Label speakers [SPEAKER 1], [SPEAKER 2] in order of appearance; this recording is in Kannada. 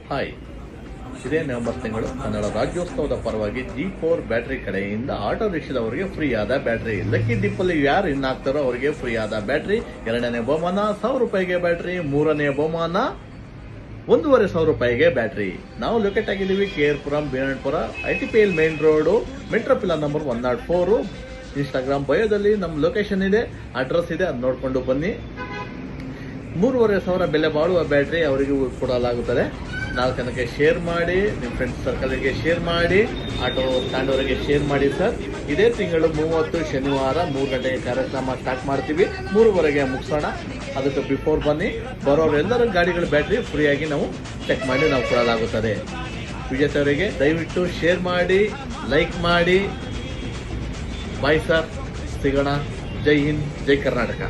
[SPEAKER 1] ಹಾಯ್, ಇದೇ ನವೆಂಬರ್ ತಿಂಗಳು ಕನ್ನಡ ರಾಜ್ಯೋತ್ಸವದ ಪರವಾಗಿ G4 ಬ್ಯಾಟರಿ ಕಡೆಯಿಂದ ಆಟೋ ರಿಕ್ಷಾದವರಿಗೆ ಫ್ರೀ ಆದ ಬ್ಯಾಟರಿ, ಲಕ್ಕಿ ಡಿಪ್ಪಲ್ಲಿ ಯಾರು ಇನ್ ಆಗ್ತಾರೋ ಅವರಿಗೆ ಫ್ರೀ ಆದ ಬ್ಯಾಟರಿ, 2ನೇ ಬಹುಮಾನ 1000 ರೂಪಾಯಿಗೆ ಬ್ಯಾಟರಿ, 3ನೇ ಬಹುಮಾನ 1,500 ರೂಪಾಯಿಗೆ ಬ್ಯಾಟರಿ. ನಾವು ಲೊಕೇಟ್ ಆಗಿದ್ದೀವಿ KR ಬೀನಂಡಪುರ, ITPL main road, metro pillar number 104. Instagram ಬಯೋದಲ್ಲಿ ನಮ್ಮ ಲೊಕೇಶನ್ ಇದೆ, ಅಡ್ರೆಸ್ ಇದೆ, ಅದು ನೋಡ್ಕೊಂಡು ಬನ್ನಿ. 3,500 ಬೆಲೆ ಬಾಳುವ ಬ್ಯಾಟರಿ ಅವರಿಗೆ ಕೊಡಲಾಗುತ್ತದೆ. 4 ಜನಕ್ಕೆ ಶೇರ್ ಮಾಡಿ, ನಿಮ್ಮ ಫ್ರೆಂಡ್ಸ್ ಸರ್ಕಲ್ಗೆ ಶೇರ್ ಮಾಡಿ, ಆಟೋ ಸ್ಟ್ಯಾಂಡ್ ಅವರಿಗೆ ಶೇರ್ ಮಾಡಿ ಸರ್. ಇದೇ ತಿಂಗಳು 30 ಶನಿವಾರ 3 ಗಂಟೆಗೆ ಕಾರ್ಯಕ್ರಮ ಸ್ಟಾರ್ಟ್ ಮಾಡ್ತೀವಿ, 3ವರೆಗೆ ಮುಗಿಸೋಣ. ಅದಕ್ಕೆ ಬಿಫೋರ್ ಬನ್ನಿ. ಬರೋರೆಲ್ಲರ ಗಾಡಿಗಳ ಬ್ಯಾಟ್ರಿ ಫ್ರೀಯಾಗಿ ನಾವು ಚೆಕ್ ಮಾಡಿ ನಾವು ಕೊಡಲಾಗುತ್ತದೆ. ವಿಜೇತವರಿಗೆ ದಯವಿಟ್ಟು ಶೇರ್ ಮಾಡಿ, ಲೈಕ್ ಮಾಡಿ. ಬಾಯ್ ಸರ್, ಸಿಗೋಣ. ಜೈ ಹಿಂದ್, ಜೈ ಕರ್ನಾಟಕ.